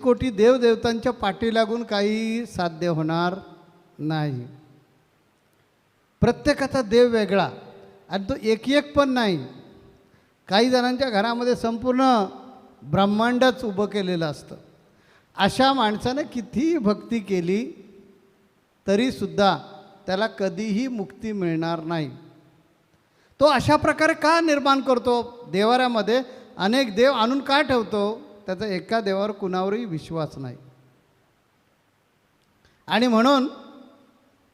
कोटी देवदेवतांच्या पाठी लागून काही साध्य होणार नाही. प्रत्येकाचा देव वेगळा आणि तो एक पण नाही. काही जणांच्या घरामध्ये संपूर्ण ब्रह्मांडच उभं केलेलं असतं. अशा माणसानं कितीही भक्ती केली तरीसुद्धा त्याला कधीही मुक्ती मिळणार नाही. तो अशा प्रकारे का निर्माण करतो? देवाऱ्यामध्ये अनेक देव आणून का ठेवतो? त्याचा एका देवावर कुणावरही विश्वास नाही. आणि म्हणून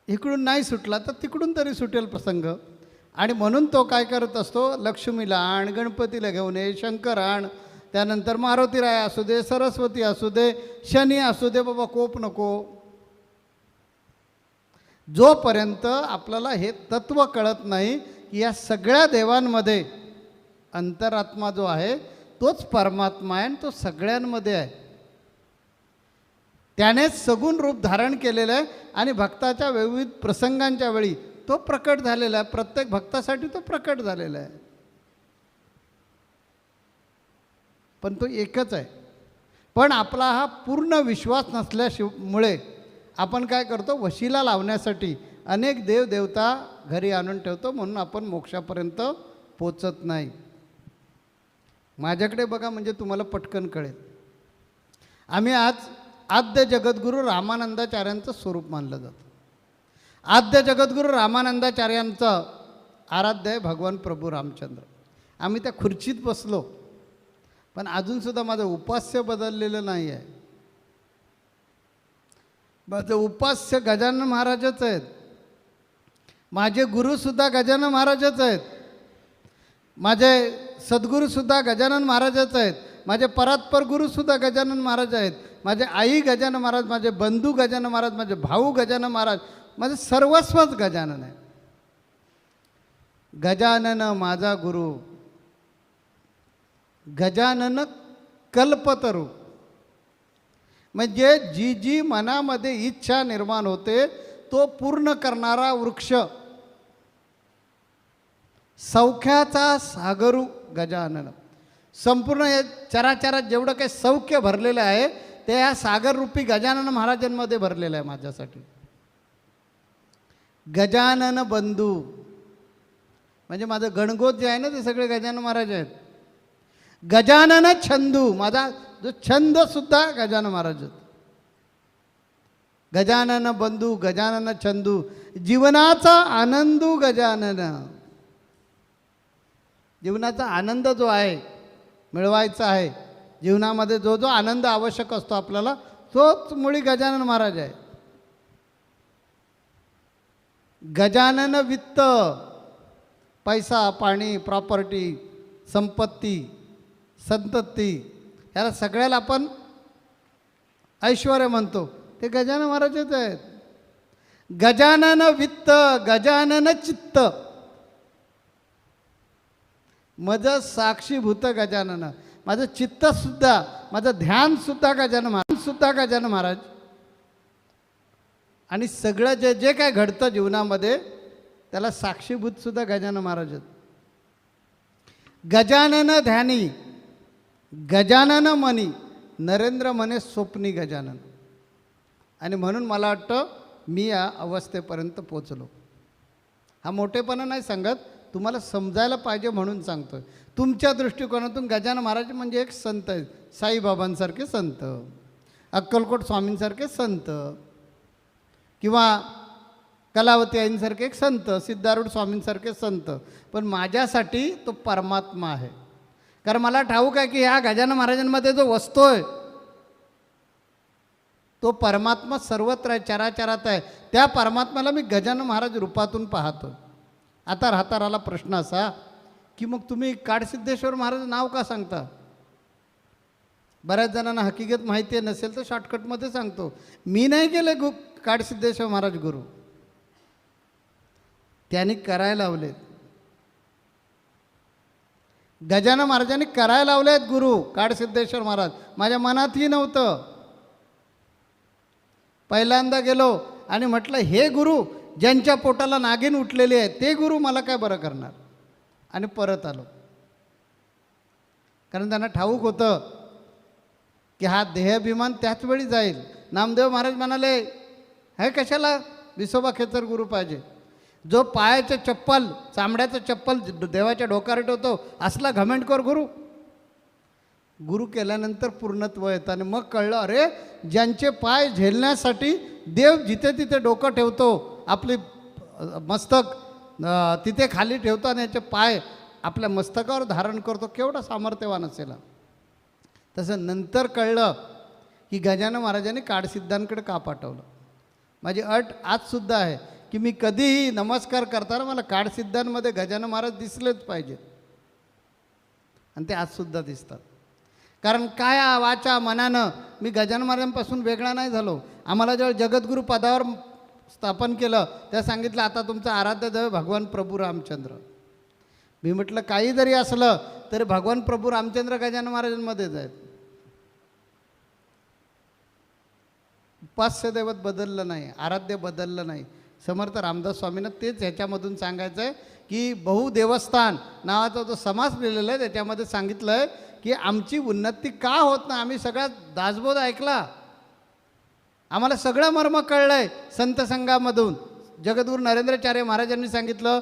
इकडून नाही सुटला तर तिकडून तरी सुटेल प्रसंग. आणि म्हणून तो काय करत असतो? लक्ष्मीला आण, गणपतीला घेऊन ये, शंकर आण, त्यानंतर मारुतीराय असू दे, सरस्वती असू दे, शनी असू दे, बाबा कोप नको. जोपर्यंत आपल्याला हे तत्त्व कळत नाही की या सगळ्या देवांमध्ये अंतरात्मा जो आहे तोच परमात्मा आहे आणि तो सगळ्यांमध्ये आहे. त्यानेच सगुण रूप धारण केलेलं आहे आणि भक्ताच्या विविध प्रसंगांच्या वेळी तो प्रकट झालेला आहे. प्रत्येक भक्तासाठी तो प्रकट झालेला आहे. पण तो एकच आहे. पण आपला हा पूर्ण विश्वास नसल्यामुळे आपण काय करतो? वशिला लावण्यासाठी अनेक देवदेवता घरी आणून ठेवतो, म्हणून आपण मोक्षापर्यंत पोचत नाही. माझ्याकडे बघा, म्हणजे तुम्हाला पटकन कळेल. आम्ही आज आद्य जगद्गुरू रामानंदाचार्यांचं स्वरूप मानलं जातं. आद्य जगद्गुरू रामानंदाचार्यांचं आराध्य आहे भगवान प्रभू रामचंद्र. आम्ही त्या खुर्चीत बसलो, पण अजूनसुद्धा माझं उपास्य बदललेलं नाही आहे. माझं उपास्य गजानन महाराजच आहेत. माझे गुरुसुद्धा गजानन महाराजच आहेत. माझे सद्गुरूसुद्धा गजानन महाराजच आहेत. माझे परात्पर गुरुसुद्धा गजानन महाराज आहेत. माझे आई गजानन महाराज, माझे बंधू गजानन महाराज, माझे भाऊ गजानन महाराज, माझे सर्वस्वच गजानन आहे. गजानन माझा गुरु, गजानन कल्पतरू. म्हणजे जी जी मनामध्ये इच्छा निर्माण होते तो पूर्ण करणारा वृक्ष, सौख्याचा सागरू गजानन. संपूर्ण या चराचरात जेवढं काही सौख्य भरलेलं आहे ते या सागररूपी गजानन महाराजांमध्ये भरलेलं आहे माझ्यासाठी. गजानन बंधू म्हणजे माझं गणगोत जे आहे ना ते सगळे गजानन महाराज आहेत. गजानन छंदू, माझा जो छंदसुद्धा गजानन महाराज आहेत. गजानन बंधू, गजानन छंदू, जीवनाचा आनंदू गजानन. जीवनाचा आनंद जो आहे मिळवायचा आहे, जीवनामध्ये जो जो आनंद आवश्यक असतो आपल्याला, तोच मुळी गजानन महाराज आहे. गजानन वित्त, पैसा, पाणी, प्रॉपर्टी, संपत्ती, संतती, ह्याला सगळ्याला आपण ऐश्वर्य म्हणतो, ते गजानन महाराजच आहेत. गजानन वित्त, गजानन चित्त, माझं साक्षीभूत गजानन. माझं चित्तसुद्धा, माझं ध्यानसुद्धा गजानन महाराज, सुद्धा गजानन महाराज. आणि सगळं जे जे काय घडतं जीवनामध्ये त्याला साक्षीभूतसुद्धा गजानन महाराज आहेत. गजानन ध्यानी, गजानन मनी, नरेंद्र मने स्वप्नी गजानन. आणि म्हणून मला वाटतं मी या अवस्थेपर्यंत पोचलो. हा मोठेपणा नाही सांगत, तुम्हाला समजायला पाहिजे म्हणून सांगतोय. तुमच्या दृष्टिकोनातून गजानन महाराज म्हणजे एक संत आहेत. साईबाबांसारखे संत, अक्कलकोट स्वामींसारखे संत, किंवा कलावती आईंसारखे एक संत, सिद्धारूढ स्वामींसारखे संत. पण माझ्यासाठी तो परमात्मा आहे. कारण मला ठाऊक आहे की ह्या गजानन महाराजांमध्ये जो वसतोय तो परमात्मा सर्वत्र आहे, चराचरात आहे. त्या परमात्म्याला मी गजानन महाराज रूपातून पाहतो. आता राहता राहिला प्रश्न असा की मग तुम्ही काडसिद्धेश्वर महाराज नाव का सांगता? बऱ्याच जणांना हकीकत माहिती नसेल तर शॉर्टकटमध्ये सांगतो. मी नाही केले काडसिद्धेश्वर महाराज गुरु, त्यांनी करायला लावलेत. गजानन महाराजांनी करायला लावले आहेत गुरु काडसिद्धेश्वर महाराज. माझ्या मनातही नव्हतं. पहिल्यांदा गेलो आणि म्हटलं हे गुरु ज्यांच्या पोटाला नागिन उठलेली आहे ते गुरु मला काय बरं करणार, आणि परत आलो. कारण त्यांना ठाऊक होतं की हा देहाभिमान त्याच वेळी जाईल. नामदेव महाराज म्हणाले, हे कशाला विसोबा खेचर गुरु पाहिजे. जो पायाचं चप्पल, चामड्याचं चप्पल देवाच्या डोक्यावर ठेवतो, असला घमेंडखोर गुरु. गुरु केल्यानंतर पूर्णत्व येतं आणि मग कळलं, अरे ज्यांचे पाय झेलण्यासाठी देव जिथे तिथे डोकं ठेवतो, आपली मस्तक तिथे खाली ठेवतो आणि याचे पाय आपल्या मस्तकावर धारण करतो, केवढा सामर्थ्यवान असेल. तसं नंतर कळलं की गजानन महाराजांनी काडसिद्धांकडे का पाठवलं. माझी अट आजसुद्धा आहे की मी कधीही नमस्कार करताना मला काडसिद्धांमध्ये गजानन महाराज दिसलेच पाहिजेत, आणि ते आजसुद्धा दिसतात. कारण काय वाचा मनानं मी गजानन महाराजांपासून वेगळा नाही झालो. आम्हाला जेव्हा जगद्गुरू पदावर स्थापन केलं तेव्हा सांगितलं, आता तुमचं आराध्य दैव भगवान प्रभू रामचंद्र. मी म्हटलं काही जरी असलं तरी भगवान प्रभू रामचंद्र गजानन महाराजांमध्येच आहेत. उपास्य दैवत बदललं नाही, आराध्य बदललं नाही. समर्थ रामदास स्वामींना तेच ह्याच्यामधून सांगायचं आहे की बहुदेवस्थान नावाचा जो समास लिहिलेला आहे त्याच्यामध्ये सांगितलं आहे की आमची उन्नती का होत नाही. आम्ही सगळ्यात दासबोध ऐकला, आम्हाला सगळं मर्म कळलं आहे संत संघामधून. जगद्गुरू नरेंद्राचार्य महाराजांनी सांगितलं